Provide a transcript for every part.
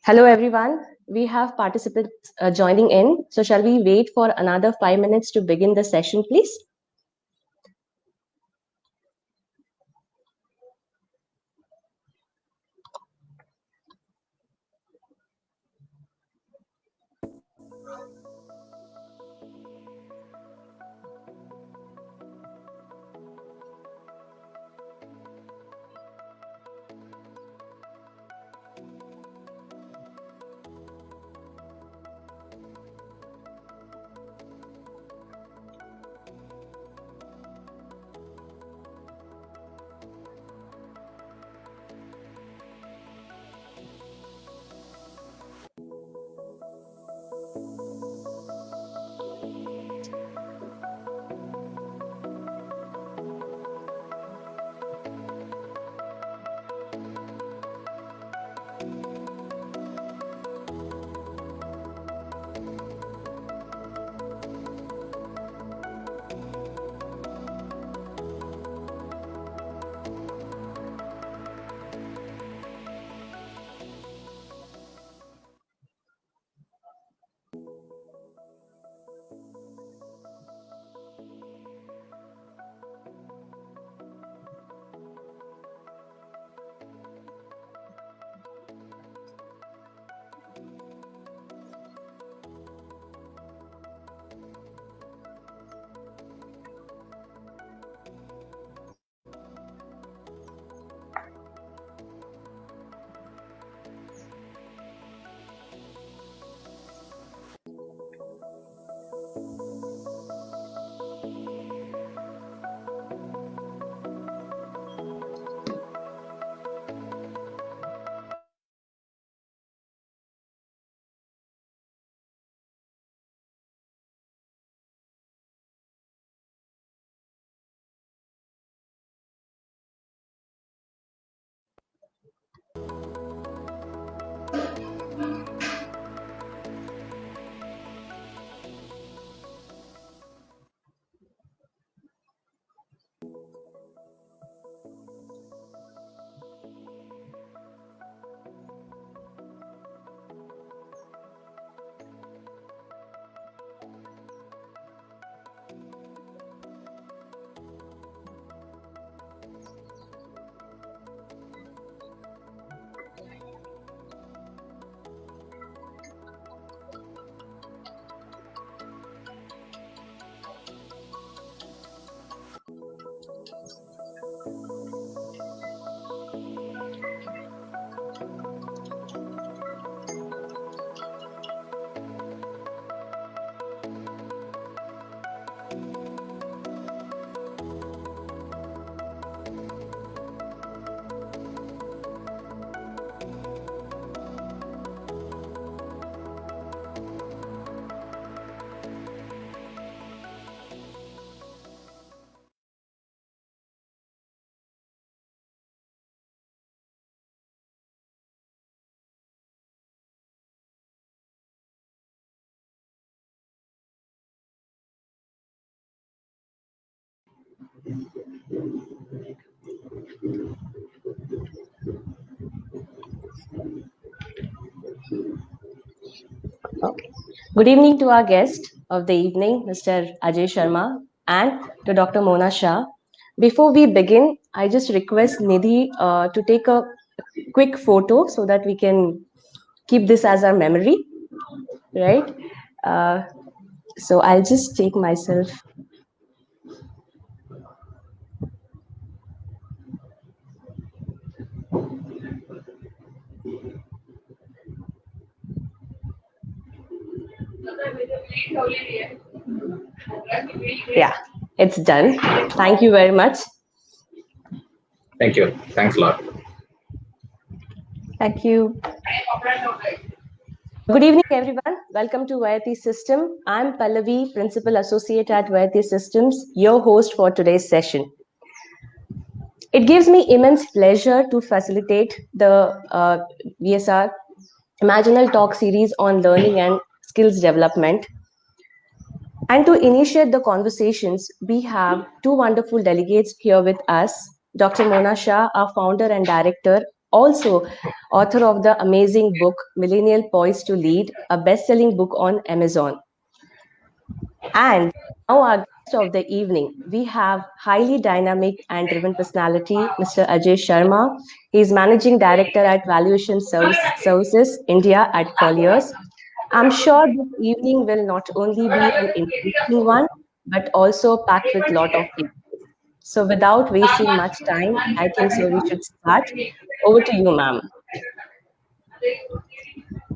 Hello, everyone. We have participants joining in. So shall we wait for another 5 minutes to begin the session, please? Okay. Good evening to our guest of the evening, Mr. Ajay Sharma, and to Dr. Mona Shah. Before we begin, I just request Nidhi to take a quick photo so that we can keep this as our memory, right? Uh, so I'll just take myself. Yeah, it's done. Thank you very much. Thank you. Thanks a lot. Thank you. Good evening, everyone. Welcome to Vayati System. I'm Pallavi, Principal Associate at Vayati Systems, your host for today's session. It gives me immense pleasure to facilitate the VSR Imaginal Talk series on learning and skills development. And to initiate the conversations, we have two wonderful delegates here with us. Dr. Mona Shah, our founder and director Also, author of the amazing book Millennial Poised to Lead, a best-selling book on Amazon. And now our guest of the evening, we have highly dynamic and driven personality, Mr. Ajay Sharma. He is Managing Director at Valuation Services India at Colliers. I'm sure this evening will not only be an interesting one, but also packed with lot of people. So without wasting much time, I think so we should start. Over to you, ma'am.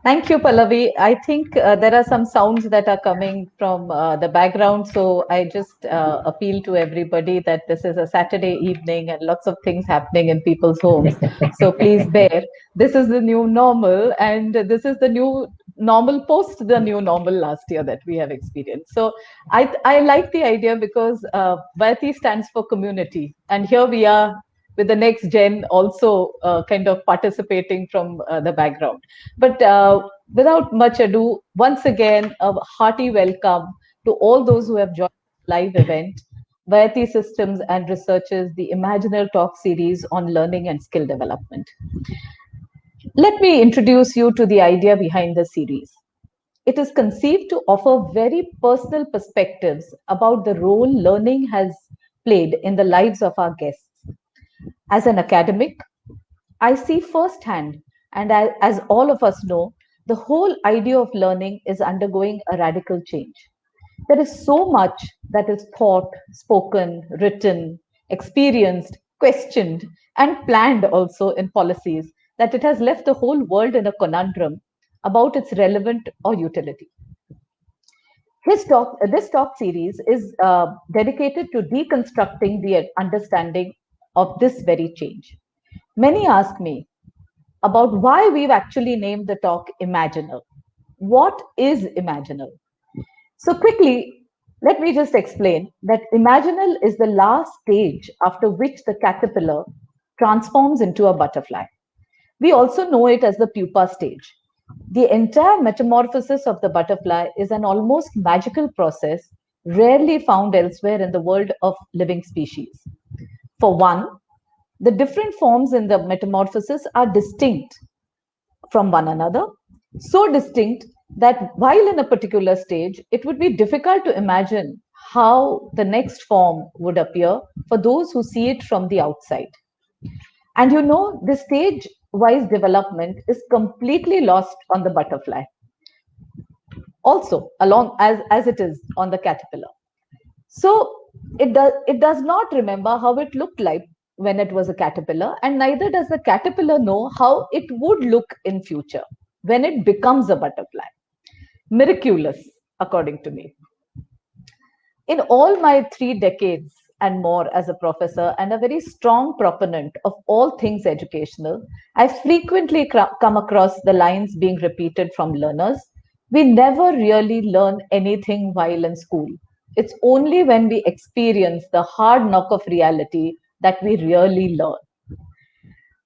Thank you, Pallavi. I think there are some sounds that are coming from the background. So I just appeal to everybody that this is a Saturday evening and lots of things happening in people's homes. So please bear. This is the new normal, and this is the new normal post the new normal last year that we have experienced. So I like the idea because Vayati stands for community. And here we are with the next gen also kind of participating from the background. But without much ado, once again, a hearty welcome to all those who have joined the live event, Vayati Systems and Researchers, the Imaginal Talk series on learning and skill development. Let me introduce you to the idea behind the series. It is conceived to offer very personal perspectives about the role learning has played in the lives of our guests. As an academic, I see firsthand, and as all of us know, the whole idea of learning is undergoing a radical change. There is so much that is thought, spoken, written, experienced, questioned, and planned also in policies that it has left the whole world in a conundrum about its relevance or utility. This talk series is dedicated to deconstructing the understanding of this very change. Many ask me about why we've actually named the talk Imaginal. What is Imaginal? So, quickly, let me just explain that Imaginal is the last stage after which the caterpillar transforms into a butterfly. We also know it as the pupa stage. The entire metamorphosis of the butterfly is an almost magical process rarely found elsewhere in the world of living species. For one, the different forms in the metamorphosis are distinct from one another, so distinct that while in a particular stage, it would be difficult to imagine how the next form would appear for those who see it from the outside. And you know, the stage wise development is completely lost on the butterfly, also along as it is on the caterpillar. So it does not remember how it looked like when it was a caterpillar, and neither does the caterpillar know how it would look in future when it becomes a butterfly. Miraculous, according to me. In all my 3 decades and more as a professor and a very strong proponent of all things educational, I frequently come across the lines being repeated from learners. We never really learn anything while in school. It's only when we experience the hard knock of reality that we really learn.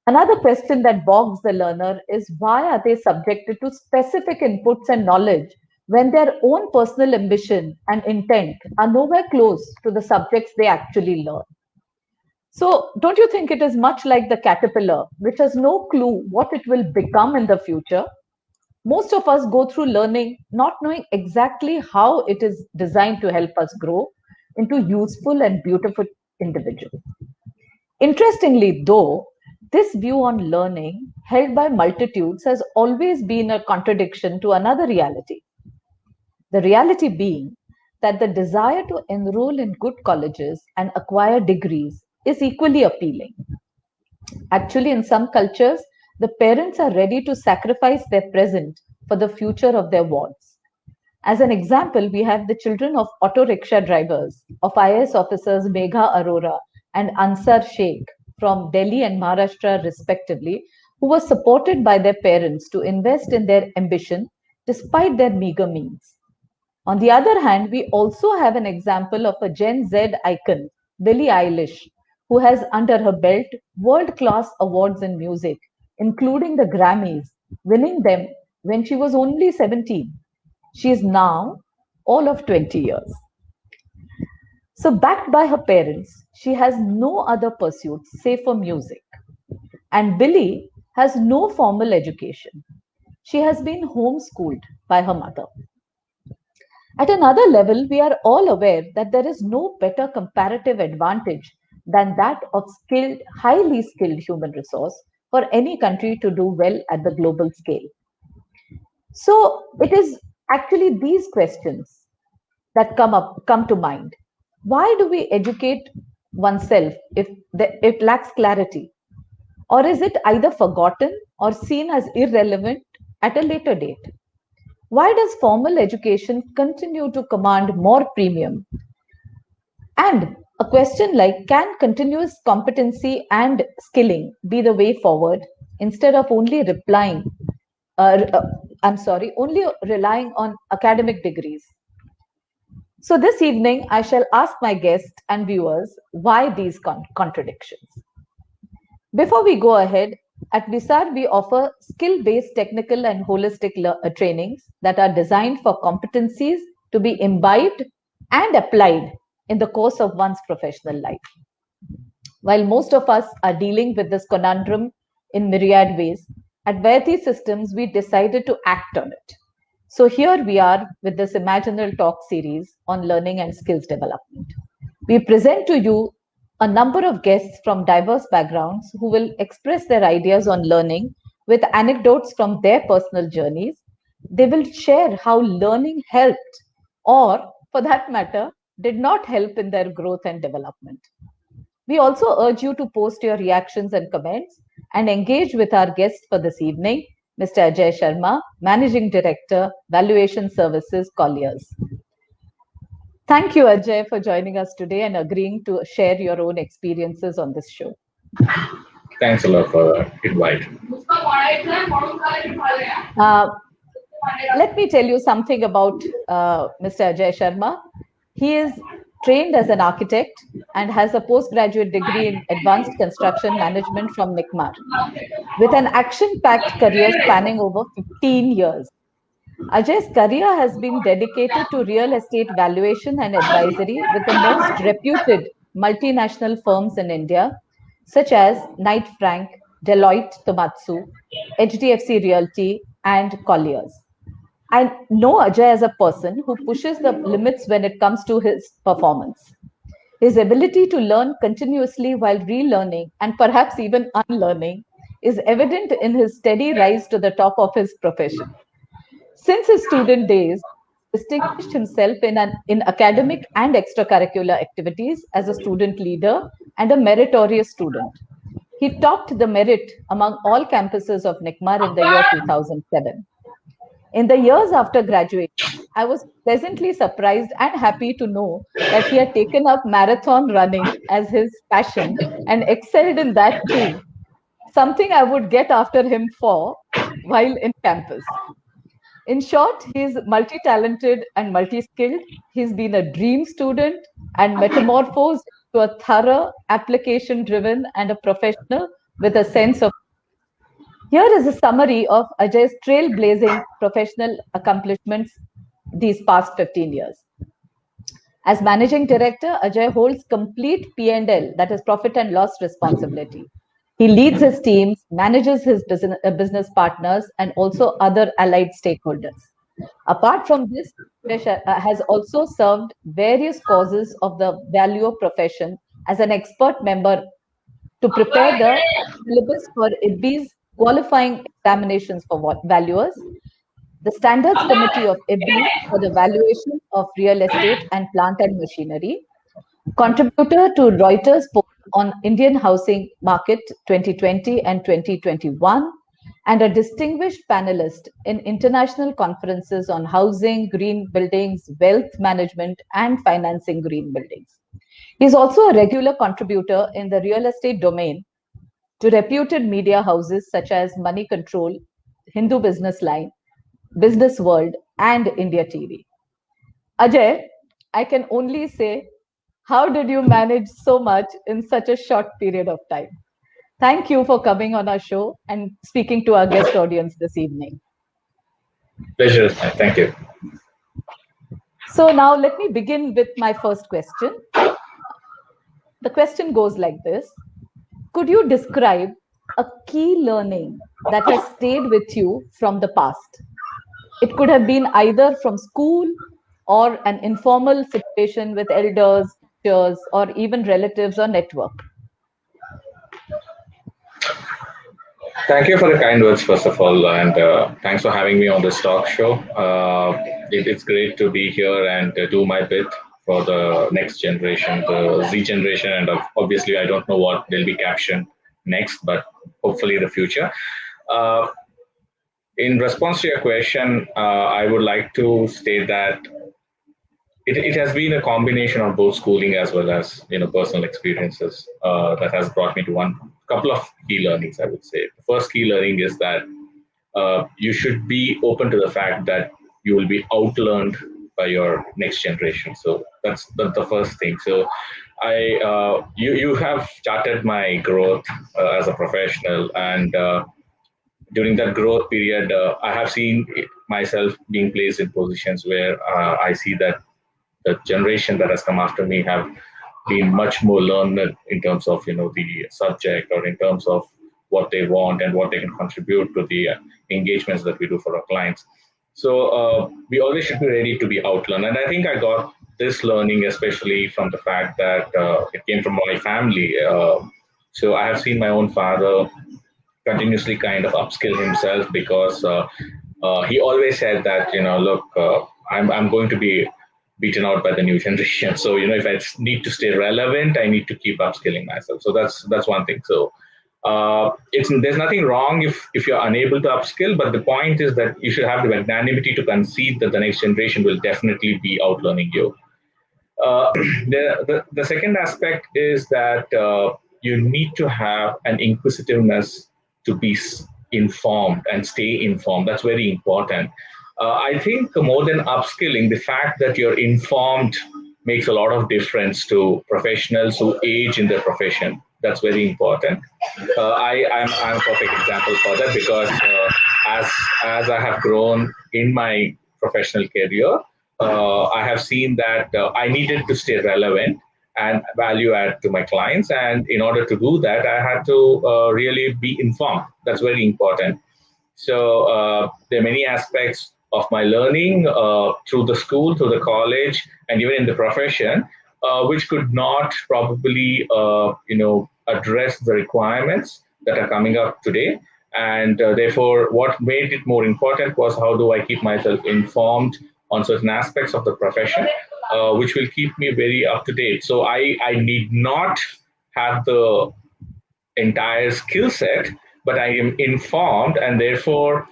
Another question that bogs the learner is why are they subjected to specific inputs and knowledge when their own personal ambition and intent are nowhere close to the subjects they actually learn? So, don't you think it is much like the caterpillar, which has no clue what it will become in the future? Most of us go through learning not knowing exactly how it is designed to help us grow into useful and beautiful individuals. Interestingly, though, this view on learning held by multitudes has always been a contradiction to another reality. The reality being that the desire to enroll in good colleges and acquire degrees is equally appealing. Actually, in some cultures, the parents are ready to sacrifice their present for the future of their wards. As an example, we have the children of auto rickshaw drivers, of IAS officers Megha Arora and Ansar Sheikh from Delhi and Maharashtra, respectively, who were supported by their parents to invest in their ambition despite their meager means. On the other hand, we also have an example of a Gen Z icon, Billie Eilish, who has under her belt world-class awards in music, including the Grammys, winning them when she was only 17. She is now all of 20 years. So, backed by her parents, she has no other pursuits save for music. And Billie has no formal education. She has been homeschooled by her mother. At another level, we are all aware that there is no better comparative advantage than that of skilled, highly skilled human resource for any country to do well at the global scale. So it is actually these questions that come to mind. Why do we educate oneself if it lacks clarity? Or is it either forgotten or seen as irrelevant at a later date? Why does formal education continue to command more premium? And a question like, can continuous competency and skilling be the way forward instead of only only relying on academic degrees? So this evening, I shall ask my guests and viewers why these contradictions. Before we go ahead, at Visar, we offer skill-based technical and holistic trainings that are designed for competencies to be imbibed and applied in the course of one's professional life. While most of us are dealing with this conundrum in myriad ways, at Vaidhi Systems, we decided to act on it. So here we are with this Imaginal Talk series on learning and skills development. We present to you a number of guests from diverse backgrounds who will express their ideas on learning with anecdotes from their personal journeys. They will share how learning helped, or for that matter, did not help in their growth and development. We also urge you to post your reactions and comments and engage with our guest for this evening, Mr. Ajay Sharma, Managing Director, Valuation Services, Colliers. Thank you, Ajay, for joining us today and agreeing to share your own experiences on this show. Thanks a lot for the invite. Let me tell you something about Mr. Ajay Sharma. He is trained as an architect and has a postgraduate degree in advanced construction management from NICMAR, with an action-packed career spanning over 15 years. Ajay's career has been dedicated to real estate valuation and advisory with the most reputed multinational firms in India, such as Knight Frank, Deloitte Tohmatsu, HDFC Realty, and Colliers. I know Ajay as a person who pushes the limits when it comes to his performance. His ability to learn continuously while relearning and perhaps even unlearning is evident in his steady rise to the top of his profession. Since his student days, he distinguished himself in academic and extracurricular activities as a student leader and a meritorious student. He topped the merit among all campuses of NICMAR in the year 2007. In the years after graduation, I was pleasantly surprised and happy to know that he had taken up marathon running as his passion and excelled in that too, something I would get after him for while in campus. In short, he is multi-talented and multi-skilled. He's been a dream student and metamorphosed to a thorough, application-driven and a professional with a sense of. Here is a summary of Ajay's trailblazing professional accomplishments these past 15 years. As Managing Director, Ajay holds complete P&L, that is profit and loss responsibility. He leads his teams, manages his business partners, and also other allied stakeholders. Apart from this, has also served various causes of the value profession as an expert member to prepare the syllabus for IBBI's qualifying examinations for valuers, the Standards Committee of IBBI for the valuation of real estate and plant and machinery, contributor to Reuters poll on Indian housing market 2020 and 2021, and a distinguished panelist in international conferences on housing, green buildings, wealth management, and financing green buildings. He is also a regular contributor in the real estate domain to reputed media houses such as Money Control, Hindu Business Line, Business World, and India TV. Ajay, I can only say, how did you manage so much in such a short period of time? Thank you for coming on our show and speaking to our guest audience this evening. Pleasure. Thank you. So now let me begin with my first question. The question goes like this. Could you describe a key learning that has stayed with you from the past? It could have been either from school or an informal situation with elders, teachers, or even relatives or network. Thank you for the kind words, first of all, and thanks for having me on this talk show. It's great to be here and do my bit for the next generation, the Z generation, and obviously, I don't know what they'll be captioned next, but hopefully the future. Uh, in response to your question, I would like to state that it has been a combination of both schooling as well as personal experiences that has brought me to one couple of key learnings. I would say the first key learning is that you should be open to the fact that you will be outlearned by your next generation. So that's the first thing. So you have charted my growth as a professional, and during that growth period, I have seen myself being placed in positions where I see that the generation that has come after me have been much more learned in terms of the subject, or in terms of what they want and what they can contribute to the engagements that we do for our clients. So we always should be ready to be outlearned, and I think I got this learning especially from the fact that it came from my family. So I have seen my own father continuously kind of upskill himself, because he always said that look, I'm going to be beaten out by the new generation. So if I need to stay relevant, I need to keep upskilling myself. So that's one thing. So there's nothing wrong if you're unable to upskill, but the point is that you should have the magnanimity to concede that the next generation will definitely be outlearning you. The second aspect is that you need to have an inquisitiveness to be informed and stay informed. That's very important. I think more than upskilling, the fact that you're informed makes a lot of difference to professionals who age in their profession. That's very important. I'm a perfect example for that, because as I have grown in my professional career, I have seen that I needed to stay relevant and value add to my clients. And in order to do that, I had to really be informed. That's very important. So there are many aspects of my learning through the school, through the college, and even in the profession, which could not probably, address the requirements that are coming up today. And therefore, what made it more important was how do I keep myself informed on certain aspects of the profession, which will keep me very up to date. So I need not have the entire skill set, but I am informed, and therefore,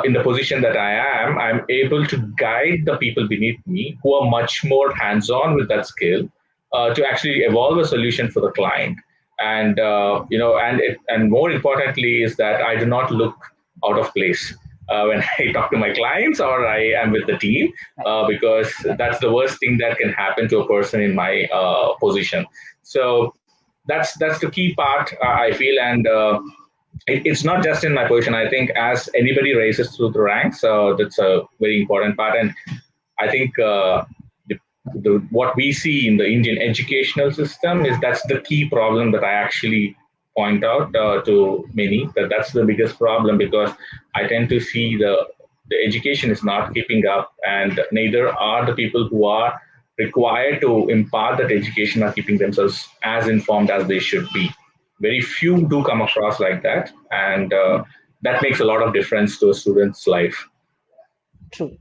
in the position that I am, I'm able to guide the people beneath me who are much more hands-on with that skill to actually evolve a solution for the client. And and more importantly is that I do not look out of place when I talk to my clients or I am with the team, because that's the worst thing that can happen to a person in my position. So that's the key part, I feel. And it's not just in my position. I think as anybody raises through the ranks, that's a very important part. And I think what we see in the Indian educational system is that's the key problem that I actually point out to many, that's the biggest problem, because I tend to see the education is not keeping up, and neither are the people who are required to impart that education are keeping themselves as informed as they should be. Very few do come across like that, and that makes a lot of difference to a student's life. True.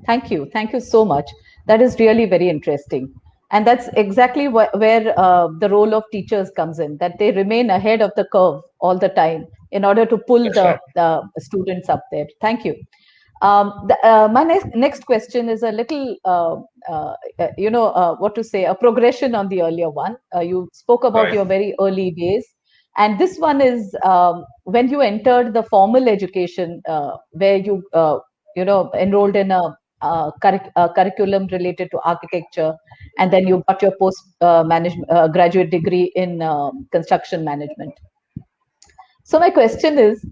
Thank you. Thank you so much. That is really very interesting. And that's exactly where the role of teachers comes in, that they remain ahead of the curve all the time in order to pull the students up there. Thank you. My next question is a little, what to say, a progression on the earlier one. You spoke about your very early days. And this one is when you entered the formal education, where you, enrolled in a curriculum related to architecture, and then you got your post graduate degree in construction management. So my question is,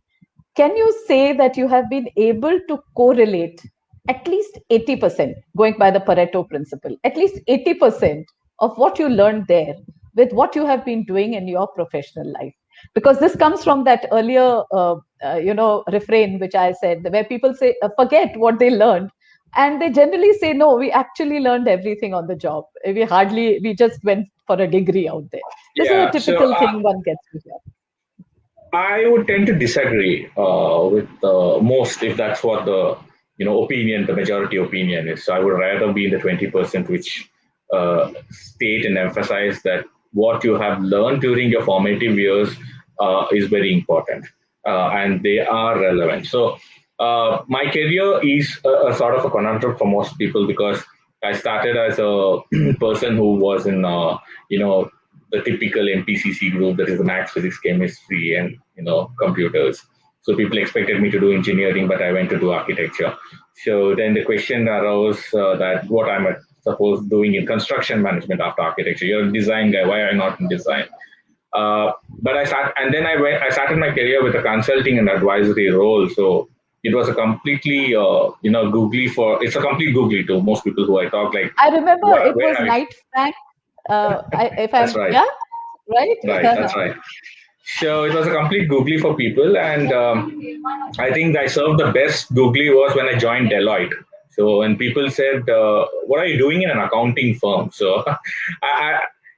can you say that you have been able to correlate at least 80%, going by the Pareto principle, at least 80% of what you learned there with what you have been doing in your professional life? Because this comes from that earlier, refrain which I said, where people say, forget what they learned. And they generally say, no, we actually learned everything on the job. We just went for a degree out there. This is a Yeah. So typical thing one gets to hear. I would tend to disagree with most, if that's what the opinion, the majority opinion is. So I would rather be in the 20% which state and emphasize that what you have learned during your formative years is very important, and they are relevant. So my career is a sort of a conundrum for most people, because I started as a person who was in you know the typical MPCC group, that is the maths, physics, chemistry, and computers. So people expected me to do engineering, but I went to do architecture. So then the question arose that what I'm supposed doing in construction management after architecture. You're a design guy. Why are you not in design? But I started my career with a consulting and advisory role. So it was a completely googly for it's a complete googly to most people who I talk like. I remember it Where was have Knight Frank. If That's I'm, right. yeah, right? Right, that's right. So it was a complete googly for people, and I think I served the best googly was when I joined Deloitte. So when people said, "What are you doing in an accounting firm?" So,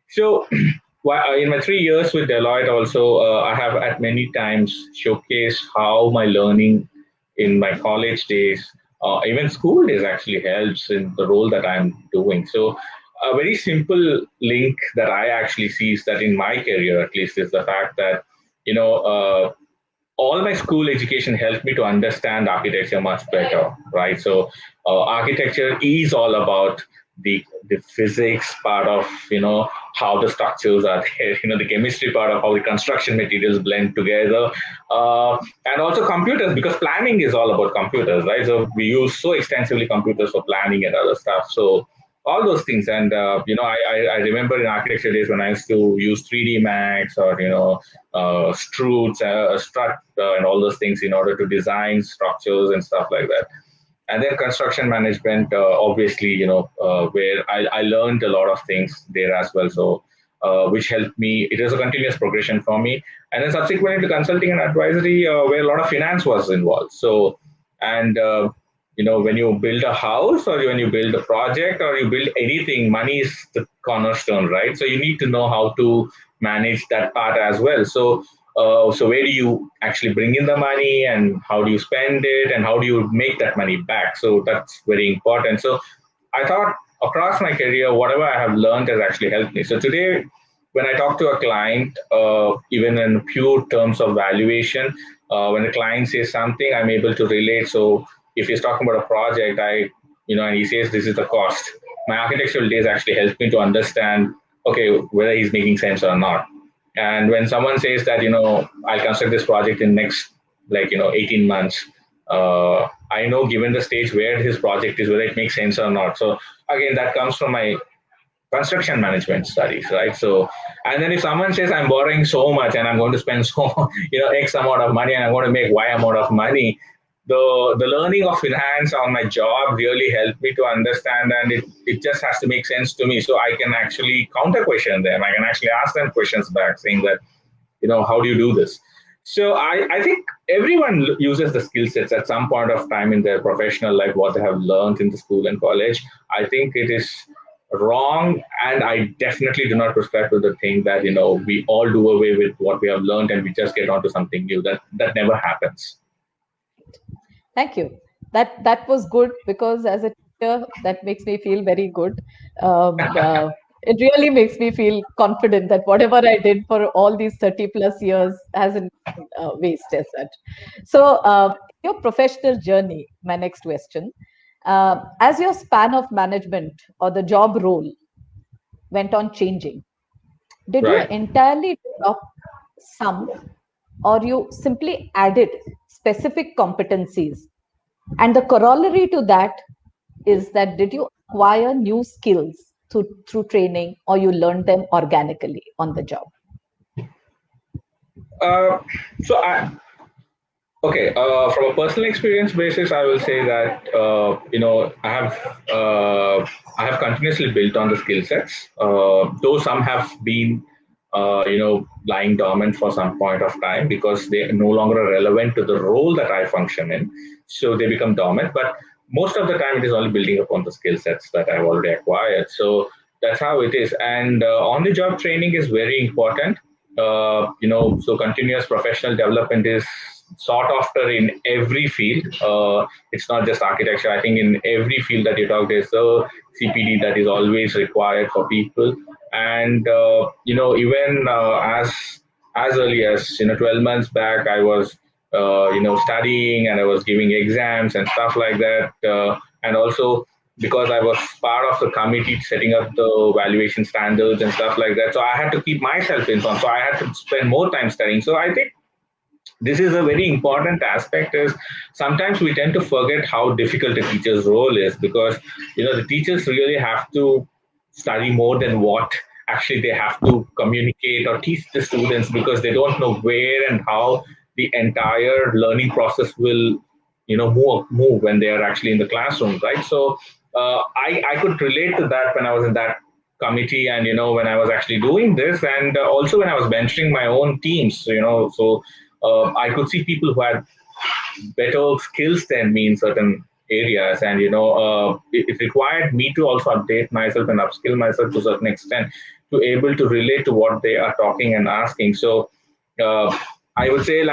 so in my 3 years with Deloitte, also I have at many times showcased how my learning in my college days, even school days, actually helps in the role that I'm doing. So a very simple link that I actually see is that in my career, at least, is the fact that you know all my school education helped me to understand architecture much better, right? So architecture is all about the physics part of how the structures are there, the chemistry part of how the construction materials blend together, and also computers, because planning is all about computers, right? So we use so extensively computers for planning and other stuff. So all those things. And I remember in architecture days when I used to use 3D Max or strut and all those things in order to design structures and stuff like that. And then construction management, obviously, where I learned a lot of things there as well. So which helped me. It was a continuous progression for me. And then subsequently to consulting and advisory, where a lot of finance was involved. So and when you build a house or when you build a project or you build anything, money is the cornerstone, right? So you need to know how to manage that part as well. So where do you actually bring in the money, and how do you spend it, and how do you make that money back? So that's very important. So I thought across my career, whatever I have learned has actually helped me. So today, when I talk to a client, even in pure terms of valuation, when the client says something, I'm able to relate. So if he's talking about a project, and he says this is the cost, my architectural days actually help me to understand, okay, whether he's making sense or not. And when someone says that, I'll construct this project in next, 18 months, I know given the stage where his project is, whether it makes sense or not. So again, that comes from my construction management studies, right? So, and then if someone says I'm borrowing so much and I'm going to spend so, X amount of money and I'm going to make Y amount of money, the learning of finance on my job really helped me to understand, and it just has to make sense to me. So I can actually counter question them. I can actually ask them questions back saying that, how do you do this? So I think everyone uses the skill sets at some point of time in their professional life, what they have learned in the school and college. I think it is wrong, and I definitely do not prescribe to the thing that we all do away with what we have learned and we just get onto something new. That never happens. Thank you. That was good, because as a teacher, that makes me feel very good. It really makes me feel confident that whatever I did for all these 30 plus years hasn't waste as such. So, your professional journey, my next question, as your span of management or the job role went on changing, did you Right. entirely drop some, or you simply added specific competencies? And the corollary to that is that did you acquire new skills through training, or you learned them organically on the job? Uh, so Okay, from a personal experience basis, I will say that I have continuously built on the skill sets. Though some have been lying dormant for some point of time because they are no longer relevant to the role that I function in, so they become dormant. But most of the time, it is only building upon the skill sets that I've already acquired. So that's how it is. And on-the-job training is very important. So continuous professional development is sought after in every field. It's not just architecture. I think in every field that you talk, there's a CPD that is always required for people. And even as early as 12 months back, I was studying and I was giving exams and stuff like that. And also because I was part of the committee setting up the valuation standards and stuff like that. So I had to keep myself informed. So I had to spend more time studying. So I think this is a very important aspect is sometimes we tend to forget how difficult a teacher's role is because the teachers really have to study more than what actually they have to communicate or teach the students because they don't know where and how the entire learning process will move when they are actually in the classroom, right? So I could relate to that when I was in that committee and when I was actually doing this and also when I was mentoring my own teams, so I could see people who had better skills than me in certain areas, and it required me to also update myself and upskill myself to a certain extent to able to relate to what they are talking and asking. So uh, I would say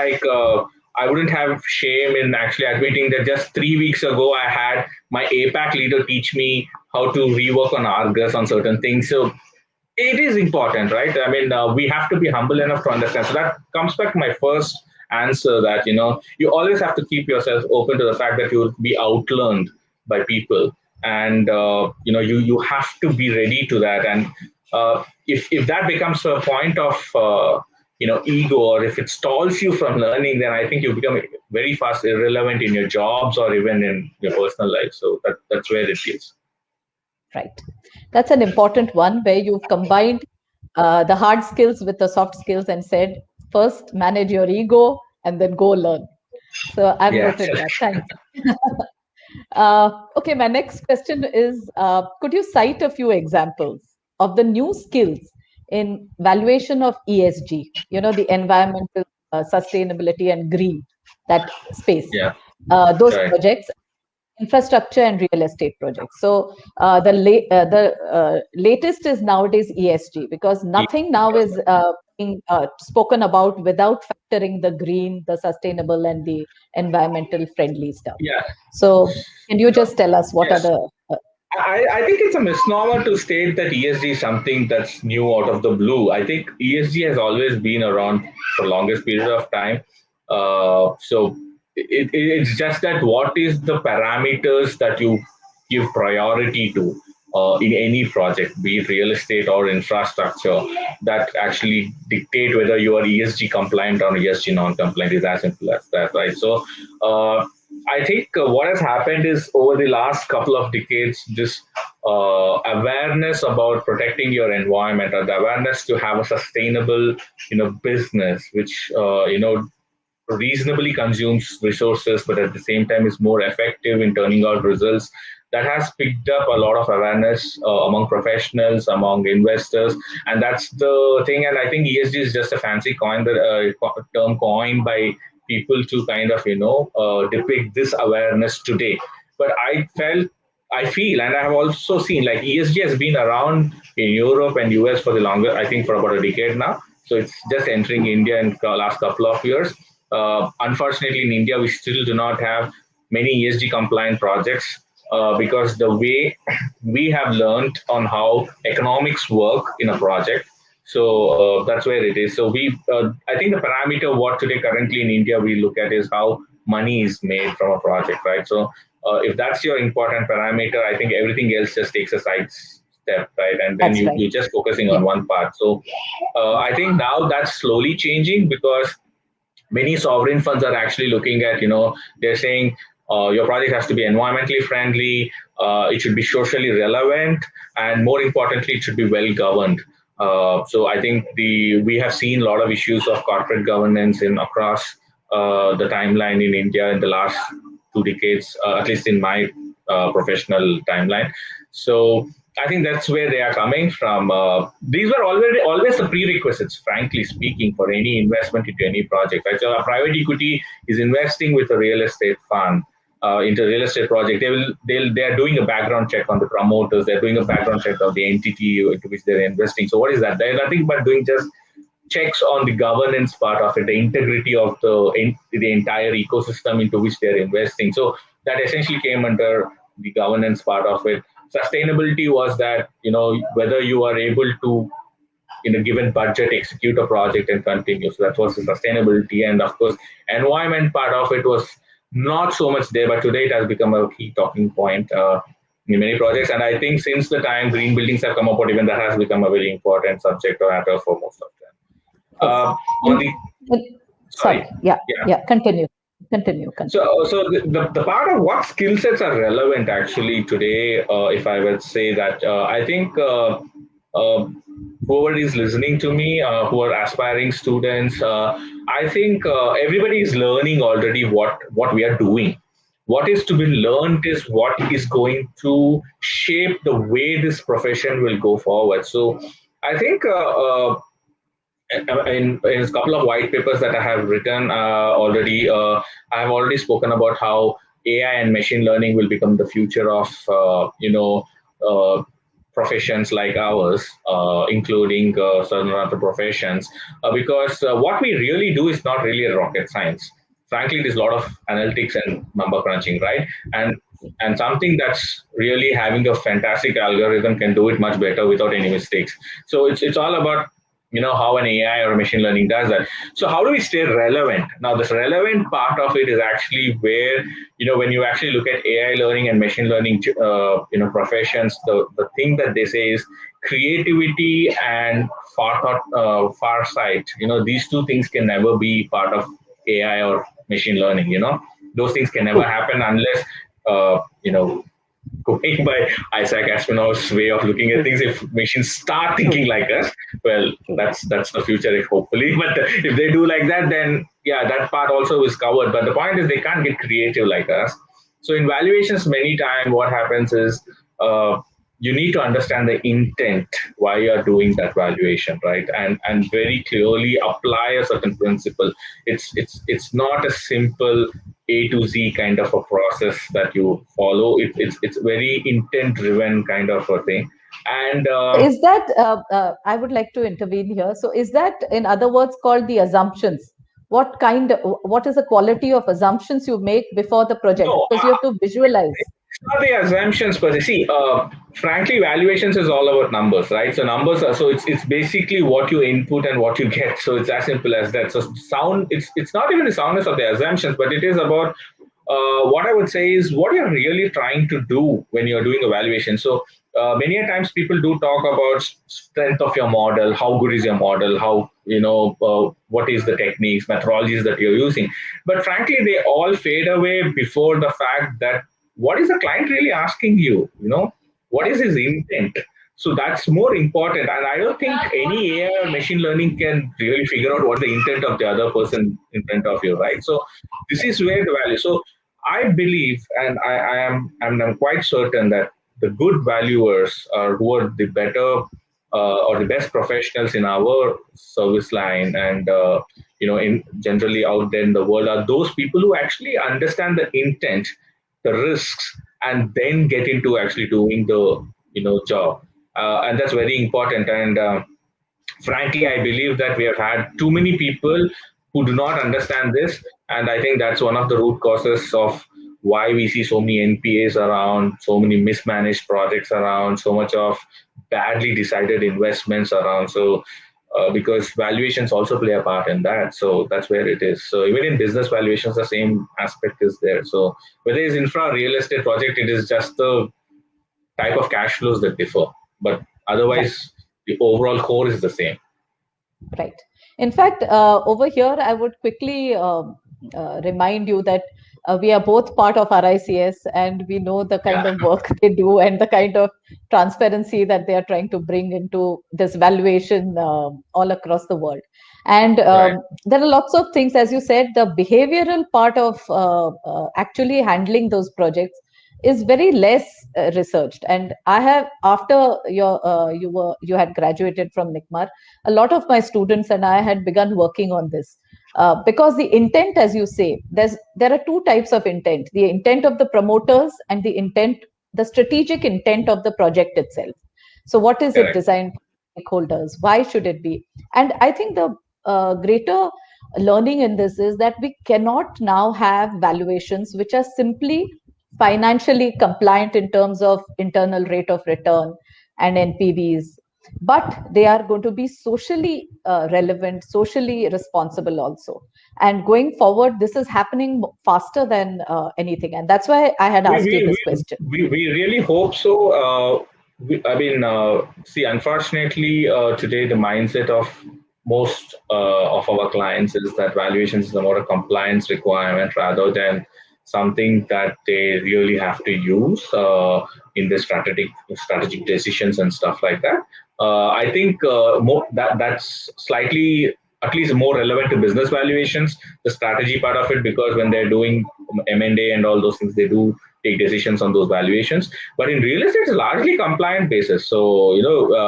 I wouldn't have shame in actually admitting that just 3 weeks ago I had my APAC leader teach me how to rework on Argus on certain things. So it is important, right? I mean, we have to be humble enough to understand. So that comes back to my first answer that you always have to keep yourself open to the fact that you will be outlearned by people, and you have to be ready to that. And if that becomes a point of ego, or if it stalls you from learning, then I think you become very fast irrelevant in your jobs or even in your personal life. So that's where it is. Right. That's an important one where you've combined the hard skills with the soft skills and said, first manage your ego and then go learn. So I've Yeah. noted that. Thanks. Okay, my next question is, could you cite a few examples of the new skills in valuation of ESG, the environmental sustainability and green, that space, Yeah. those Right. projects, infrastructure and real estate projects. So the latest is nowadays ESG because nothing now is being spoken about without factoring the green, the sustainable, and the environmental friendly stuff. Yeah. So can you just tell us what are Yes. the I think it's a misnomer to state that ESG is something that's new out of the blue. I think ESG has always been around for longest period of time. So it's just that what is the parameters that you give priority to in any project, be it real estate or infrastructure, that actually dictate whether you are ESG compliant or ESG non-compliant. Is as simple as that, right? So I think what has happened is over the last couple of decades, this awareness about protecting your environment or the awareness to have a sustainable, business, which reasonably consumes resources, but at the same time is more effective in turning out results. That has picked up a lot of awareness among professionals, among investors, and that's the thing. And I think ESG is just a fancy term coined by people to kind of depict this awareness today. But I feel, and I have also seen like ESG has been around in Europe and US for the longer, I think for about a decade now. So it's just entering India in the last couple of years. Unfortunately, in India, we still do not have many ESG compliant projects because the way we have learned on how economics work in a project. So that's where it is. So I think the parameter what today currently in India we look at is how money is made from a project, right? So if that's your important parameter, I think everything else just takes a side step, right? And then that's right. you're just focusing Yeah. on one part. So I think now that's slowly changing because many sovereign funds are actually looking at, they're saying your project has to be environmentally friendly, it should be socially relevant, and more importantly, it should be well governed. So I think we have seen a lot of issues of corporate governance in across the timeline in India in the last 2 decades, at least in my professional timeline. So I think that's where they are coming from. These were always the prerequisites, frankly speaking, for any investment into any project. Right? So a private equity is investing with a real estate fund into a real estate project. They are doing a background check on the promoters. They're doing a background check of the entity into which they're investing. So what is that? They're nothing but doing just checks on the governance part of it, the integrity of the entire ecosystem into which they're investing. So that essentially came under the governance part of it. Sustainability was that, whether you are able to, in a given budget, execute a project and continue. So that was the sustainability. And of course, environment part of it was not so much there, but today it has become a key talking point in many projects. And I think since the time green buildings have come about, even that has become a very important subject matter for most of them. Sorry. Yeah. Continue. So the part of what skill sets are relevant actually today, if I would say that, I think whoever is listening to me, who are aspiring students, I think everybody is learning already what we are doing. What is to be learned is what is going to shape the way this profession will go forward. So I think in a couple of white papers that I have written already, I have already spoken about how AI and machine learning will become the future of professions like ours, including certain other professions, because what we really do is not really a rocket science. Frankly, it is a lot of analytics and number crunching, right? And something that's really having a fantastic algorithm can do it much better without any mistakes. So it's all about how an AI or machine learning does that. So how do we stay relevant? Now, this relevant part of it is actually where, when you actually look at AI learning and machine learning, professions, the thing that they say is creativity and far sight. These two things can never be part of AI or machine learning. Those things can never happen unless, going by Isaac Asimov's way of looking at things, if machines start thinking like us, well, that's the future, hopefully. But if they do like that, then yeah, that part also is covered. But the point is, they can't get creative like us. So in valuations, many times what happens is you need to understand the intent why you are doing that valuation, right? And very clearly apply a certain principle. It's not a simple A to Z kind of a process that you follow. It's very intent driven kind of a thing. And is that I would like to intervene here. So is that, in other words, called the assumptions? What is the quality of assumptions you make before the project? No, because you have to visualize. It's not the assumptions, but see, frankly, valuations is all about numbers, right? So numbers are, so it's basically what you input and what you get. So it's as simple as that. So it's not even the soundness of the assumptions, but it is about what I would say is what you're really trying to do when you're doing a valuation. So many a times people do talk about strength of your model, how good is your model, how what is the techniques, methodologies that you're using. But frankly, they all fade away before the fact that what is the client really asking you? What is his intent? So that's more important. And I don't think any AI or machine learning can really figure out what the intent of the other person in front of you, right? So this is where the value. So I believe, and I'm quite certain that the good valuers are who are the better or the best professionals in our service line, and in generally out there in the world, are those people who actually understand the intent, the risks, and then get into actually doing the job. And that's very important. And frankly, I believe that we have had too many people who do not understand this, and I think that's one of the root causes of why we see so many NPAs around, so many mismanaged projects around, so much of badly decided investments around. So because valuations also play a part in that. So that's where it is. So even in business valuations, the same aspect is there. So whether it's infra, real estate project, it is just the type of cash flows that differ. But otherwise, the overall core is the same. Right. In fact, over here, I would quickly remind you that we are both part of RICS, and we know the kind of work they do and the kind of transparency that they are trying to bring into this valuation all across the world. And there are lots of things, as you said, the behavioral part of actually handling those projects is very less researched. And I have, after you had graduated from NICMAR, a lot of my students and I had begun working on this. Because the intent, as you say, there are two types of intent: the intent of the promoters and the strategic intent of the project itself. So, what is it designed for stakeholders? Why should it be? And I think the greater learning in this is that we cannot now have valuations which are simply financially compliant in terms of internal rate of return and NPVs, but they are going to be socially relevant, socially responsible also. And going forward, this is happening faster than anything. And that's why I had asked you this question. We really hope so. See, unfortunately, today the mindset of most of our clients is that valuations is more a compliance requirement rather than something that they really have to use in their strategic decisions and stuff like that. I think that's slightly at least more relevant to business valuations, the strategy part of it, because when they're doing M&A and all those things, they do take decisions on those valuations. But in real estate, it's largely compliant basis. So,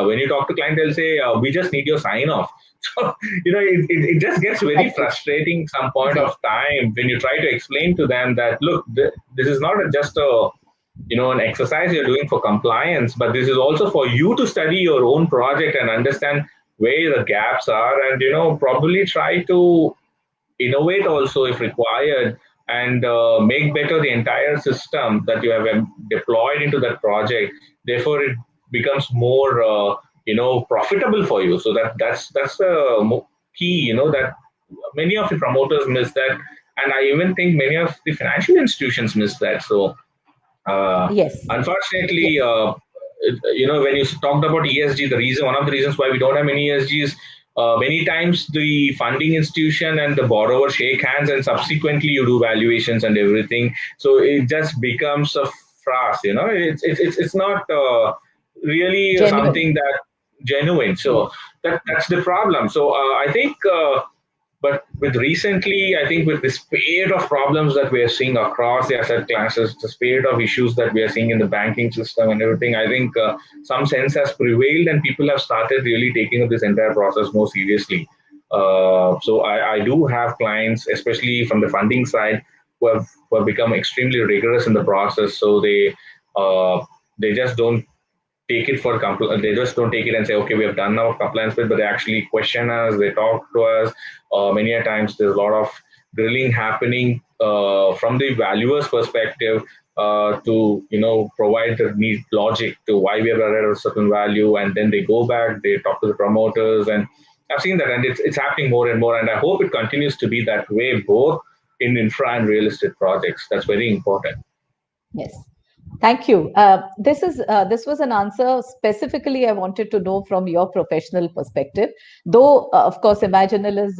when you talk to clients, they'll say, we just need your sign off. So, it just gets very frustrating some point of time when you try to explain to them that, look, this is not just an exercise you're doing for compliance, but this is also for you to study your own project and understand where the gaps are, and probably try to innovate also if required, and make better the entire system that you have deployed into that project. Therefore, it becomes more profitable for you. So that's the key. That many of the promoters miss that, and I even think many of the financial institutions miss that. So yes, unfortunately. When you talked about ESG, one of the reasons why we don't have many ESG is many times the funding institution and the borrower shake hands, and subsequently you do valuations and everything. So it just becomes a farce. It's not really genuine. Something that genuine. So that's the problem. So I think. But with the spate of problems that we are seeing across the asset classes, the spate of issues that we are seeing in the banking system and everything, I think some sense has prevailed and people have started really taking this entire process more seriously. So I do have clients, especially from the funding side, who have become extremely rigorous in the process. So they just don't take it for they just don't take it and say, okay, we have done our compliance bit, but they actually question us, they talk to us. Many a times there's a lot of drilling happening from the valuer's perspective to provide the neat logic to why we have added a certain value, and then they go back, they talk to the promoters, and I've seen that, and it's happening more and more, and I hope it continues to be that way both in infra and real estate projects. That's very important. Yes. Thank you. This was an answer specifically I wanted to know from your professional perspective. Though, of course, Imaginal is,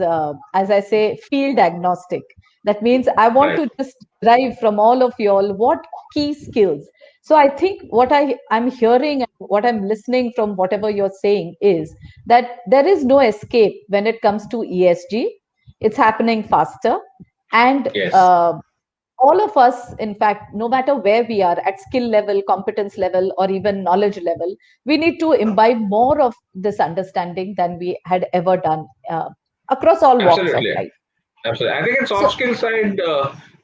as I say, field agnostic. That means I want to just derive from all of you all what key skills. So I think what I'm hearing and what I'm listening from whatever you're saying is that there is no escape when it comes to ESG. It's happening faster. And all of us, in fact, no matter where we are at skill level, competence level, or even knowledge level, we need to imbibe more of this understanding than we had ever done across all walks of life. Absolutely. I think in soft skill side,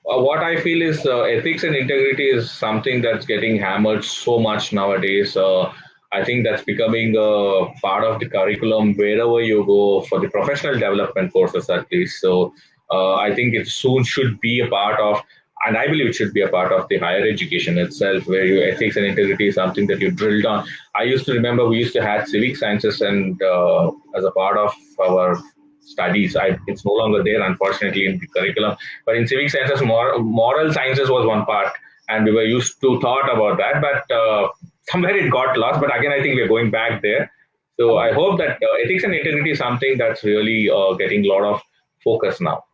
what I feel is ethics and integrity is something that's getting hammered so much nowadays. I think that's becoming a part of the curriculum wherever you go for the professional development courses, at least. So I think it soon should be a part of, and I believe it should be a part of the higher education itself, where your ethics and integrity is something that you drilled on. I used to remember we used to have civic sciences and as a part of our studies. It's no longer there, unfortunately, in the curriculum. But in civic sciences, moral sciences was one part, and we were used to thought about that. But somewhere it got lost. But again, I think we're going back there. So I hope that ethics and integrity is something that's really getting a lot of focus now.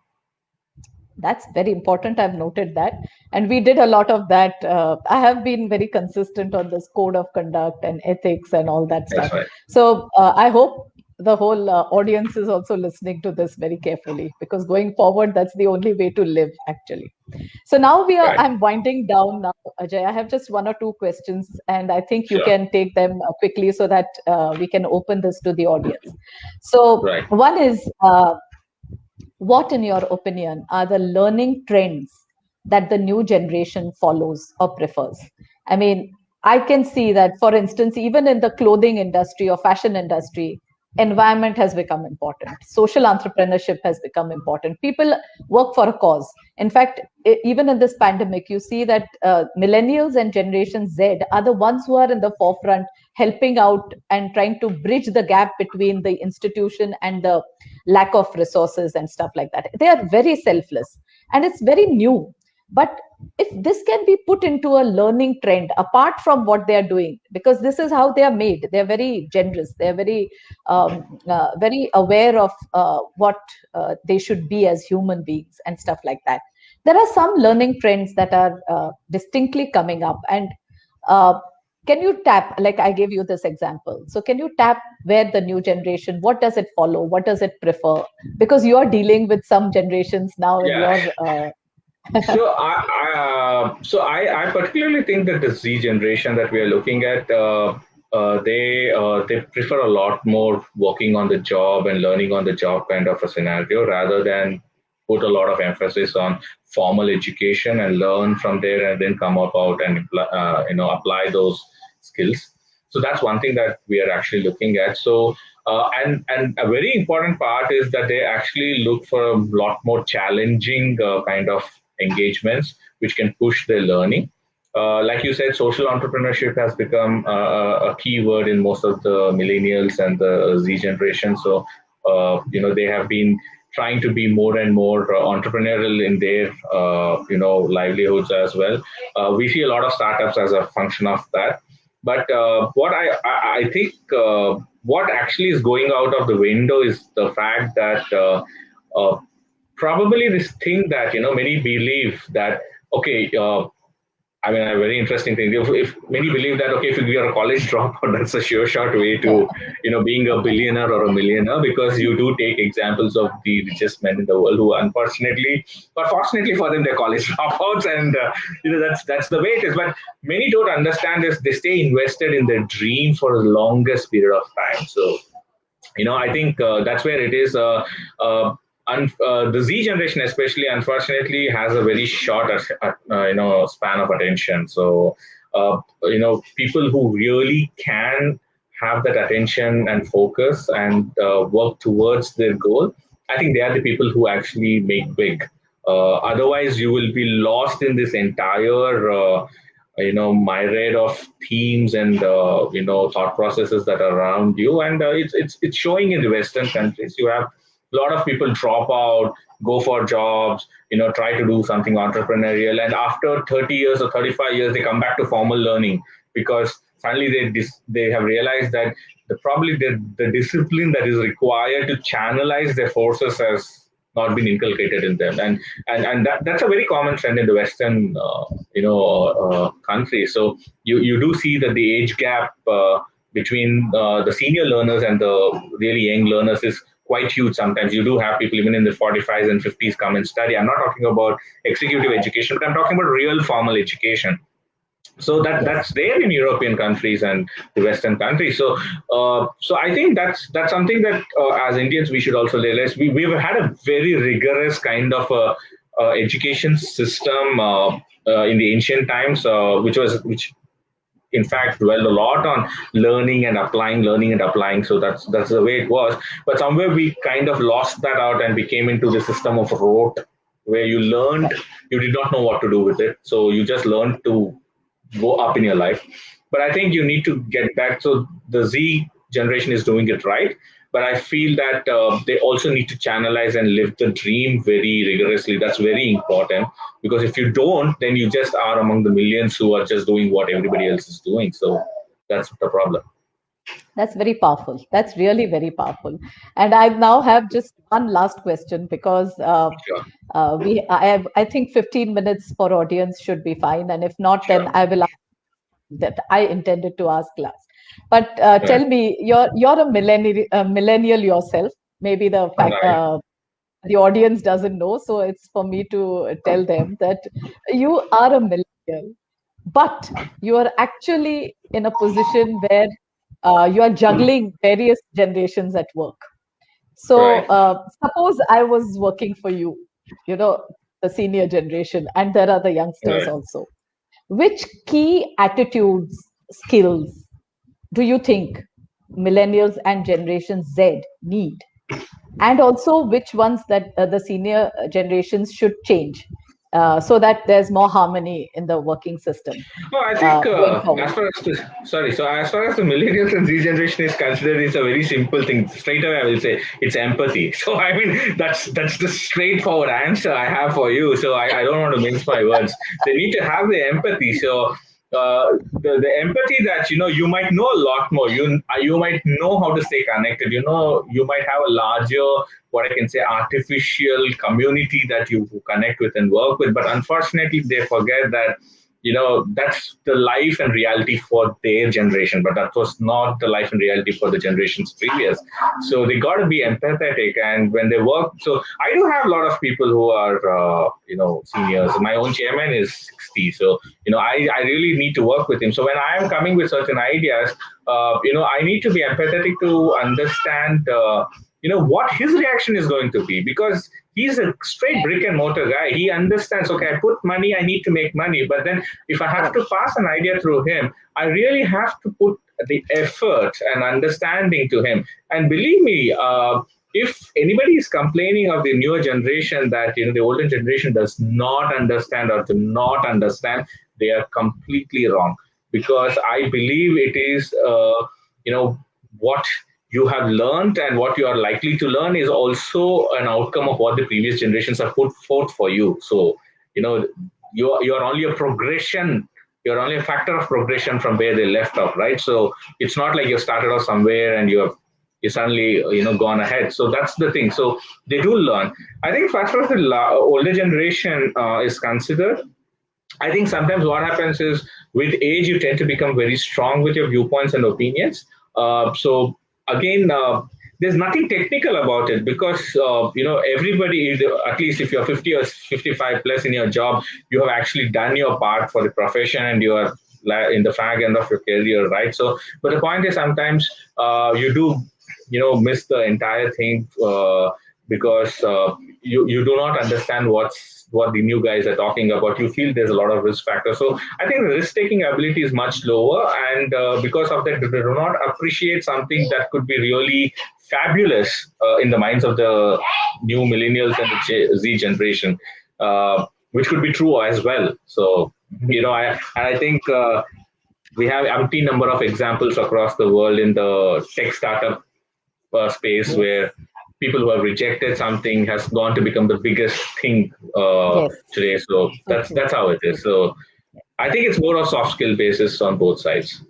That's very important. I've noted that. And we did a lot of that. I have been very consistent on this code of conduct and ethics and all that That's stuff. right. So I hope the whole audience is also listening to this very carefully, because going forward, that's the only way to live, actually. So now Right. I'm winding down now, Ajay. I have just one or two questions, and I think you Sure. can take them quickly so that we can open this to the audience. So Right. one is, what, in your opinion, are the learning trends that the new generation follows or prefers? I mean, I can see that, for instance, even in the clothing industry or fashion industry, environment has become important. Social entrepreneurship has become important. People work for a cause. In fact, even in this pandemic, you see that millennials and Generation Z are the ones who are in the forefront, helping out and trying to bridge the gap between the institution and the lack of resources and stuff like that. They are very selfless, and it's very new. But if this can be put into a learning trend apart from what they are doing, because this is how they are made, they're very generous, they're very aware of what they should be as human beings and stuff like that. There are some learning trends that are distinctly coming up, and uh, can you tap, like I gave you this example, so can you tap where the new generation, what does it follow, what does it prefer, because you are dealing with some generations now in Yeah. your I particularly think that the Z generation that we are looking at, they prefer a lot more working on the job and learning on the job kind of a scenario, rather than put a lot of emphasis on formal education and learn from there and then come about and apply those skills. So that's one thing that we are actually looking at. So and a very important part is that they actually look for a lot more challenging kind of engagements which can push their learning. Like you said, social entrepreneurship has become a key word in most of the millennials and the Z generation. So, they have been trying to be more and more entrepreneurial in their, livelihoods as well. We see a lot of startups as a function of that. But what I think what actually is going out of the window is the fact that probably this thing that many believe that okay, I mean, a very interesting thing. If many believe that okay, if you are a college dropout, that's a sure shot way to being a billionaire or a millionaire, because you do take examples of the richest men in the world who unfortunately, but fortunately for them, they're college dropouts, and that's the way it is. But many don't understand this. They stay invested in their dream for the longest period of time. So I think that's where it is. The Z generation, especially, unfortunately, has a very short, span of attention. So, people who really can have that attention and focus and work towards their goal, I think they are the people who actually make big. Otherwise, you will be lost in this entire myriad of themes and thought processes that are around you, and it's showing in the Western countries. You have a lot of people drop out, go for jobs, try to do something entrepreneurial, and after 30 years or 35 years, they come back to formal learning because finally they have realized that probably the discipline that is required to channelize their forces has not been inculcated in them, and that's a very common trend in the Western countries. So you do see that the age gap between the senior learners and the really young learners is quite huge. Sometimes you do have people even in the 45s and 50s come and study. I'm not talking about executive education, but I'm talking about real formal education. So that's there in European countries and the Western countries. So I think that's something that as Indians we should also realize. We've had a very rigorous kind of education system in the ancient times, which in fact dwelled a lot on learning and applying. So that's the way it was. But somewhere we kind of lost that out and we came into the system of rote, where you learned, you did not know what to do with it, so you just learned to go up in your life. But I think you need to get back. So the Z generation is doing it right, but I feel that they also need to channelize and live the dream very rigorously. That's very important, because if you don't, then you just are among the millions who are just doing what everybody else is doing. So that's the problem. That's very powerful. That's really very powerful. And I now have just one last question because Sure, I think 15 minutes for audience should be fine. And if not, then sure. I will ask that I intended to ask last. But Right. tell me, you're a millennial yourself. Maybe Right. the audience doesn't know, so it's for me to tell them that you are a millennial, but you are actually in a position where you are juggling various generations at work. So Right. suppose I was working for you, you know, the senior generation, and there are the youngsters Right. also. Which key attitudes, skills do you think millennials and Generation Z need? And also, which ones that the senior generations should change so that there's more harmony in the working system No, I think going forward? as far as sorry, so as far as the millennials and Z generation is considered, it's a very simple thing. Straight away, I will say it's empathy. So I mean, that's the straightforward answer I have for you. So I don't want to mince my words. They need to have the empathy. So the empathy that you might know a lot more. You might know how to stay connected. You might have a larger, what I can say, artificial community that you connect with and work with. But unfortunately, they forget that that's the life and reality for their generation, but that was not the life and reality for the generations previous. So they got to be empathetic, and when they work, so I do have a lot of people who are seniors. My own chairman is 60, so I really need to work with him. So when I am coming with certain ideas, I need to be empathetic to understand what his reaction is going to be, because he's a straight brick and mortar guy. He understands, okay, I put money, I need to make money. But then if I have to pass an idea through him, I really have to put the effort and understanding to him. And believe me, if anybody is complaining of the newer generation that the older generation does not understand or do not understand, they are completely wrong. Because I believe it is, what you have learned and what you are likely to learn is also an outcome of what the previous generations have put forth for you. So you're only a progression, you're only a factor of progression from where they left off, right? So it's not like you started off somewhere and you suddenly gone ahead. So that's the thing. So they do learn. I think as far as the older generation is considered, I think sometimes what happens is, with age, you tend to become very strong with your viewpoints and opinions. So again, there's nothing technical about it, because everybody, at least if you're 50 or 55 plus in your job, you have actually done your part for the profession and you are in the fag end of your career, right? So, but the point is, sometimes you do miss the entire thing, because you do not understand what the new guys are talking about. You feel there's a lot of risk factor. So I think the risk taking ability is much lower, and because of that, they do not appreciate something that could be really fabulous in the minds of the new millennials and the Z generation, which could be true as well. So I think we have empty number of examples across the world in the tech startup space, Yes, where people who have rejected something has gone to become the biggest thing yes, today. So so true. that's how it So is. So I think it's more of soft skill basis on both sides.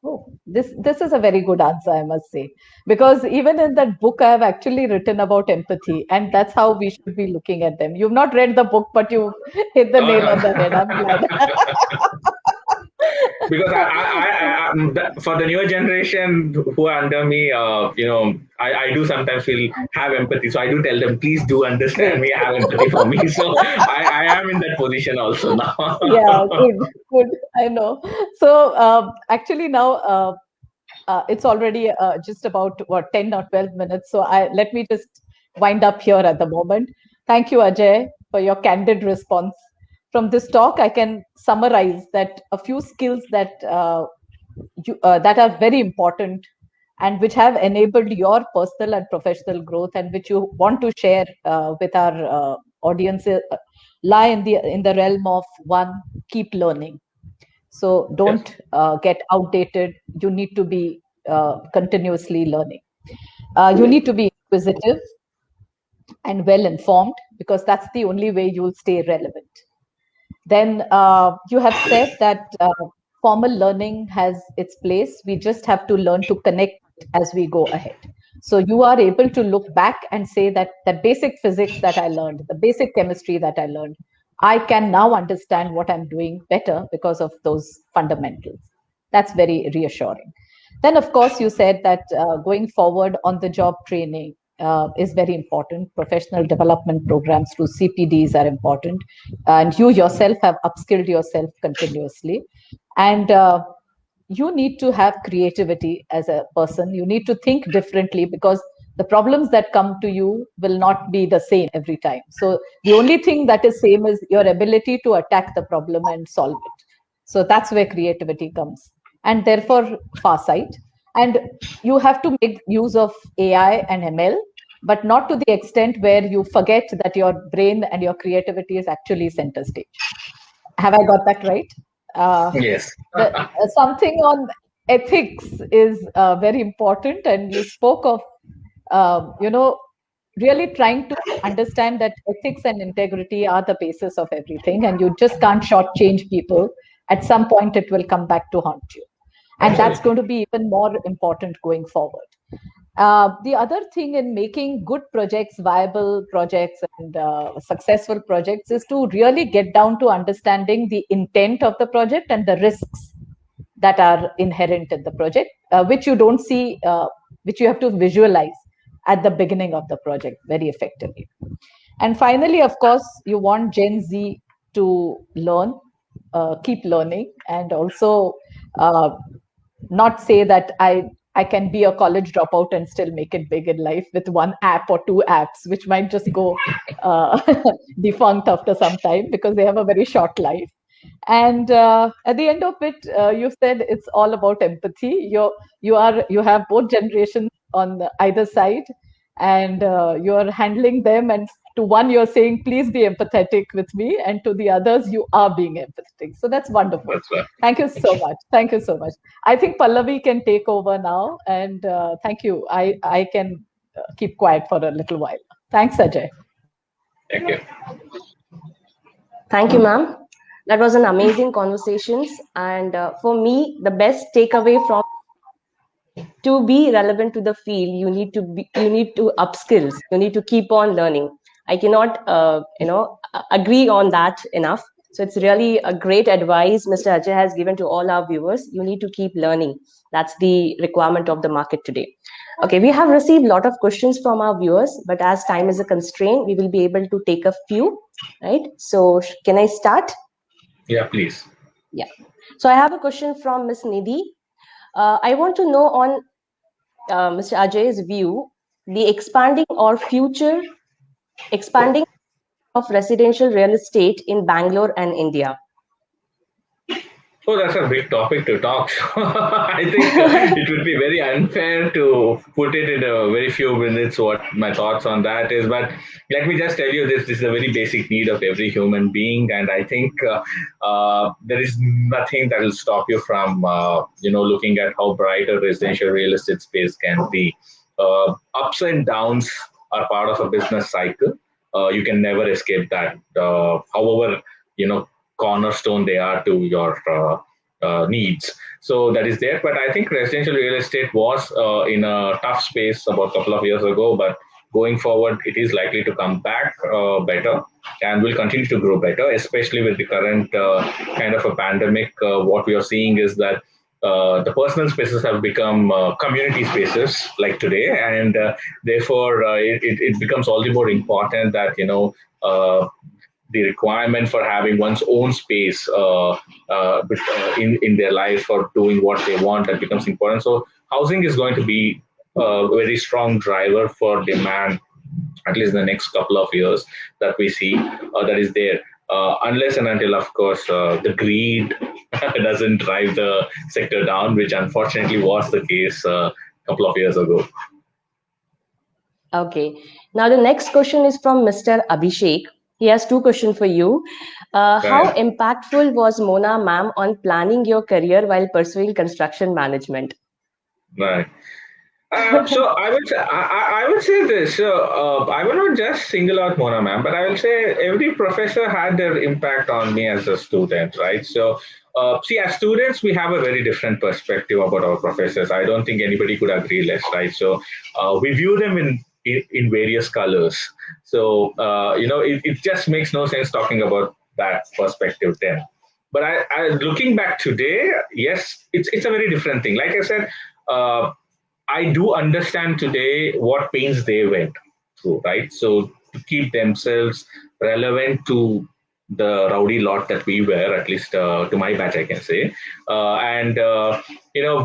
oh, this is a very good answer, I must say, because even in that book, I have actually written about empathy, and that's how we should be looking at them. You've not read the book, but you hit the Oh, nail no. on the head. I'm glad. Because for the newer generation who are under me, I do sometimes have empathy. So I do tell them, please do understand Great. me, have empathy for me. So I am in that position also now. Yeah, good, good. I know. So actually now it's already just about what 10 or 12 minutes. So I let me just wind up here at the moment. Thank you, Ajay, for your candid response. From this talk, I can summarize that a few skills that are very important and which have enabled your personal and professional growth, and which you want to share with our audience, lie in the realm of one, keep learning. So Yes. don't get outdated. You need to be continuously learning. You need to be inquisitive and well informed, because that's the only way you'll stay relevant. Then you have said that formal learning has its place. We just have to learn to connect as we go ahead. So you are able to look back and say that that basic physics that I learned, the basic chemistry that I learned, I can now understand what I'm doing better because of those fundamentals. That's very reassuring. Then, of course, you said that going forward on the job training is very important. Professional development programs to CPDs are important. And you yourself have upskilled yourself continuously. And you need to have creativity as a person. You need to think differently because the problems that come to you will not be the same every time. So the only thing that is same is your ability to attack the problem and solve it. So that's where creativity comes, and therefore farsight. And you have to make use of AI and ML, but not to the extent where you forget that your brain and your creativity is actually center stage. Have I got that right? Yes. Something on ethics is very important, and you spoke of really trying to understand that ethics and integrity are the basis of everything, and you just can't shortchange people. At some point it will come back to haunt you, and that's going to be even more important going forward. The other thing in making good projects, viable projects, and successful projects is to really get down to understanding the intent of the project and the risks that are inherent in the project, which you don't see, which you have to visualize at the beginning of the project very effectively. And finally, of course, you want Gen Z to learn, keep learning, and also not say that I can be a college dropout and still make it big in life with one app or two apps, which might just go defunct after some time because they have a very short life. And at the end of it, you said it's all about empathy. You have both generations on either side, and you're handling them. And to one, you're saying, please be empathetic with me, and to the others, you are being empathetic. So that's wonderful. That's right. Thank you so much. Thank you so much. I think Pallavi can take over now, and thank you. I can keep quiet for a little while. Thanks, Ajay. Thank you. Thank you, ma'am. That was an amazing conversations, and for me, the best takeaway from to be relevant to the field, you need to upskills. You need to keep on learning. I cannot, agree on that enough. So it's really a great advice Mr. Ajay has given to all our viewers. You need to keep learning. That's the requirement of the market today. Okay, we have received a lot of questions from our viewers, but as time is a constraint, we will be able to take a few, right? So can I start? Yeah, please. Yeah. So I have a question from Ms. Nidhi. I want to know on Mr. Ajay's view, the expanding of residential real estate in Bangalore and India. Oh, that's a big topic to talk. I think it would be very unfair to put it in a very few minutes what my thoughts on that is. But let me just tell you this is a very basic need of every human being. And I think there is nothing that will stop you from, looking at how bright a residential real estate space can be. Ups and downs are part of a business cycle. You can never escape that. However, cornerstone they are to your needs. So that is there. But I think residential real estate was in a tough space about a couple of years ago. But going forward, it is likely to come back better and will continue to grow better, especially with the current kind of a pandemic. What we are seeing is that the personal spaces have become community spaces like today, and therefore it becomes all the more important that the requirement for having one's own space in their life for doing what they want, that becomes important. So housing is going to be a very strong driver for demand, at least in the next couple of years that we see that is there. Unless and until, of course, the greed doesn't drive the sector down, which unfortunately was the case a couple of years ago. Okay. Now the next question is from Mr. Abhishek. He has two questions for you. How impactful was Mona ma'am on planning your career while pursuing construction management? Right. So I would say this. So I will not just single out Mona ma'am, but I will say every professor had their impact on me as a student, right? So see, as students, we have a very different perspective about our professors. I don't think anybody could agree less, right? So we view them in various colors. So it just makes no sense talking about that perspective then. But looking back today, yes, it's a very different thing. Like I said. I do understand today what pains they went through, right? So to keep themselves relevant to the rowdy lot that we were, at least to my batch, I can say. And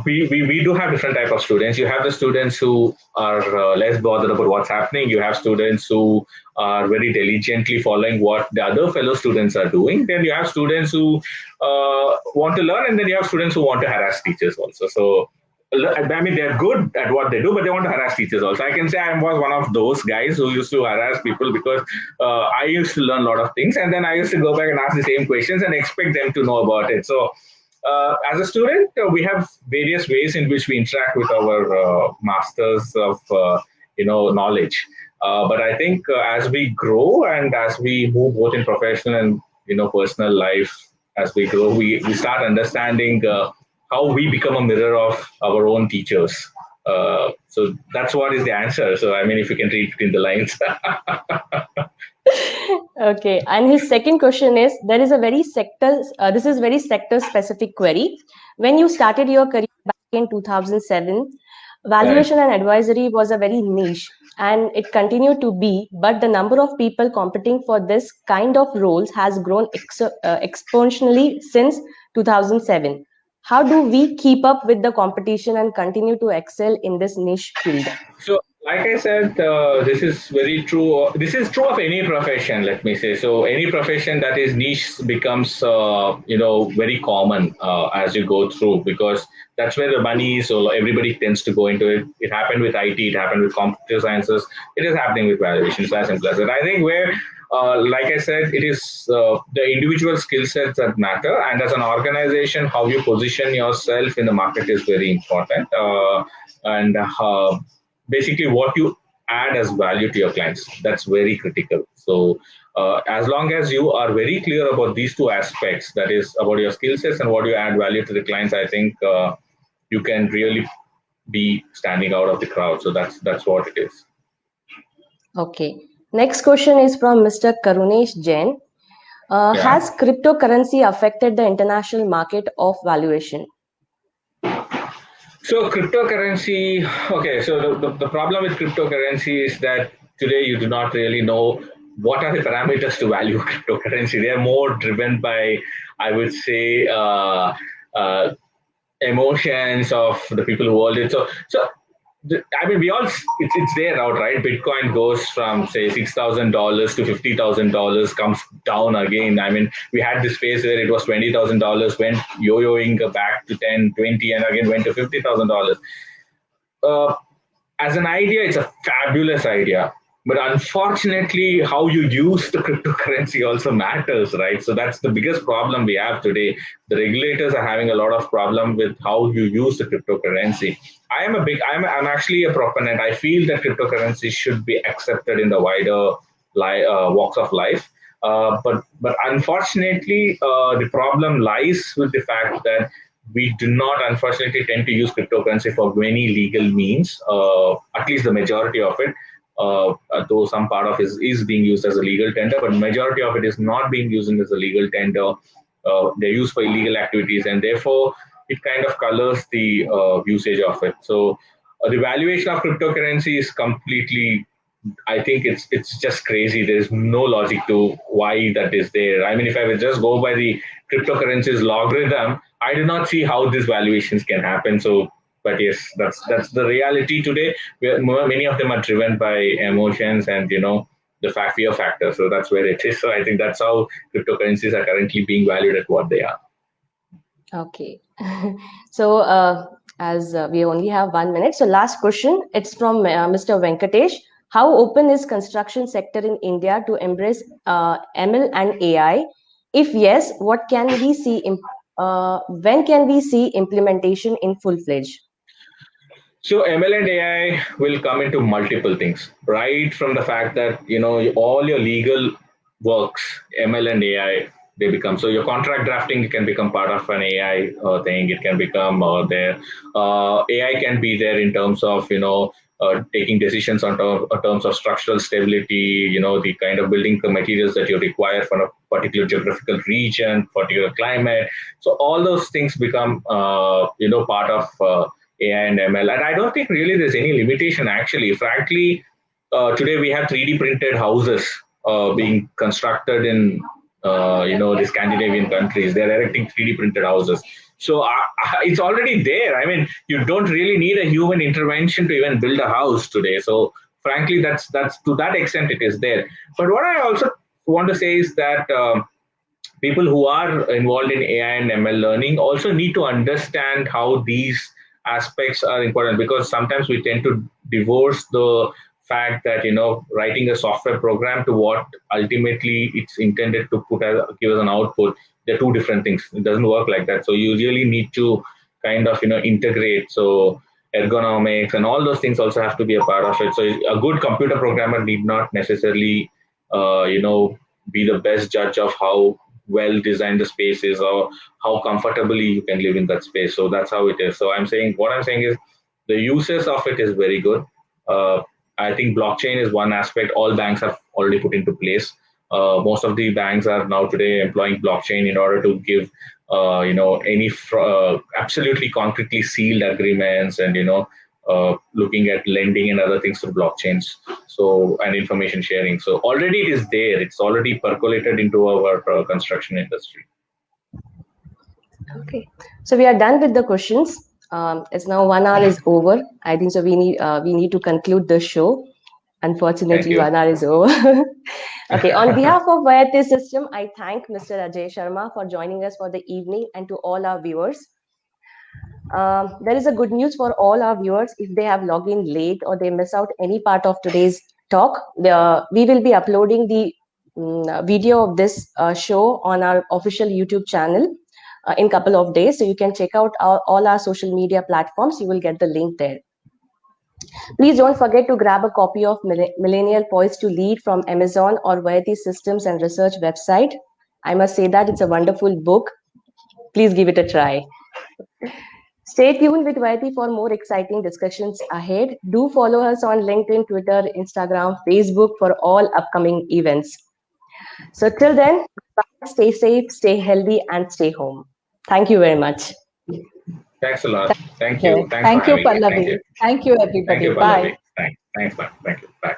we do have different type of students. You have the students who are less bothered about what's happening. You have students who are very diligently following what the other fellow students are doing. Then you have students who want to learn, and then you have students who want to harass teachers also. So I mean, they're good at what they do, but they want to harass teachers also. I can say I was one of those guys who used to harass people because I used to learn a lot of things, and then I used to go back and ask the same questions and expect them to know about it. So, as a student, we have various ways in which we interact with our masters of knowledge. But I think as we grow and as we move both in professional and personal life, as we grow, we start understanding. How we become a mirror of our own teachers. So that's what is the answer. So I mean, if you can read between the lines. Okay, and his second question is: there is a very sector. This is very sector specific query. When you started your career back in 2007, valuation and advisory was a very niche, and it continued to be. But the number of people competing for this kind of roles has grown exponentially since 2007. How do we keep up with the competition and continue to excel in this niche field? So, like I said, this is very true. This is true of any profession, let me say. So, any profession that is niche becomes, very common as you go through because that's where the money is. So, everybody tends to go into it. It happened with IT, it happened with computer sciences, it is happening with valuations, as simple as that. I think where like I said, it is the individual skill sets that matter, and as an organization, how you position yourself in the market is very important. And basically what you add as value to your clients, that's very critical. So as long as you are very clear about these two aspects, that is about your skill sets and what you add value to the clients, I think you can really be standing out of the crowd. So that's what it is. Okay. Next question is from Mr. Karunesh Jain. Has cryptocurrency affected the international market of valuation? So cryptocurrency, okay, so the problem with cryptocurrency is that today you do not really know what are the parameters to value cryptocurrency. They are more driven by, I would say, emotions of the people who hold it. So I mean, we all it's there out, right? Bitcoin goes from say $6,000 to $50,000, comes down again. I mean, we had this phase where it was $20,000, went yo-yoing back to 10, 20, and again went to $50,000. As an idea, it's a fabulous idea. But unfortunately, how you use the cryptocurrency also matters, right? So that's the biggest problem we have today. The regulators are having a lot of problem with how you use the cryptocurrency. I'm actually a proponent. I feel that cryptocurrency should be accepted in the wider walks of life. But unfortunately, the problem lies with the fact that we do not, unfortunately, tend to use cryptocurrency for many legal means, at least the majority of it. Though some part of it is being used as a legal tender, but majority of it is not being used as a legal tender. They're used for illegal activities, and therefore it kind of colors the usage of it. So the valuation of cryptocurrency is completely, I think it's just crazy. There's no logic to why that is there. I mean, if I would just go by the cryptocurrency's logarithm, I do not see how these valuations can happen. So, but yes, that's the reality today. Many of them are driven by emotions and the fear factor. So that's where it is. So I think that's how cryptocurrencies are currently being valued at what they are. Okay. So as we only have 1 minute, so last question. It's from Mr. Venkatesh. How open is construction sector in India to embrace ML and AI? If yes, what can we see? When can we see implementation in full fledged? So ML and AI will come into multiple things, right from the fact that all your legal works, ML and AI, they become. So your contract drafting can become part of an AI thing. It can become there. AI can be there in terms of taking decisions on terms of structural stability. The kind of building materials that you require for a particular geographical region, particular climate. So all those things become part of AI and ML. And I don't think really there's any limitation actually. Frankly, today we have 3D printed houses being constructed in the Scandinavian countries. They're erecting 3D printed houses. So it's already there. I mean, you don't really need a human intervention to even build a house today. So frankly, that's to that extent it is there. But what I also want to say is that people who are involved in AI and ML learning also need to understand how these aspects are important, because sometimes we tend to divorce the fact that writing a software program to what ultimately it's intended to give us an output. They're two different things. It doesn't work like that. So you really need to kind of integrate. So ergonomics and all those things also have to be a part of it. So a good computer programmer need not necessarily be the best judge of how well designed the space is or how comfortably you can live in that space. So that's how it is. So what I'm saying is the uses of it is very good. I think blockchain is one aspect all banks have already put into place. Most of the banks are now today employing blockchain in order to give any absolutely concretely sealed agreements, and looking at lending and other things through blockchains, and information sharing. So already it is there. It's already percolated into our construction industry. Okay, so we are done with the questions. It's now 1 hour is over. I think so. We need to conclude the show. Unfortunately, 1 hour is over. Okay, on behalf of Vayati System, I thank Mr. Ajay Sharma for joining us for the evening, and to all our viewers. There is a good news for all our viewers. If they have logged in late or they miss out any part of today's talk, we will be uploading the video of this show on our official YouTube channel in a couple of days. So you can check out all our social media platforms. You will get the link there. Please don't forget to grab a copy of Millennial Poised to Lead from Amazon or Vayati Systems and Research website. I must say that it's a wonderful book. Please give it a try. Stay tuned with Vayati for more exciting discussions ahead. Do follow us on LinkedIn, Twitter, Instagram, Facebook for all upcoming events. So till then, stay safe, stay healthy, and stay home. Thank you very much. Thanks a lot. Thank you. Thank you, Pallavi. Thank you, everybody. Thank you, Bye. Pallavi. Thanks. Thanks, man. Thank you. Bye.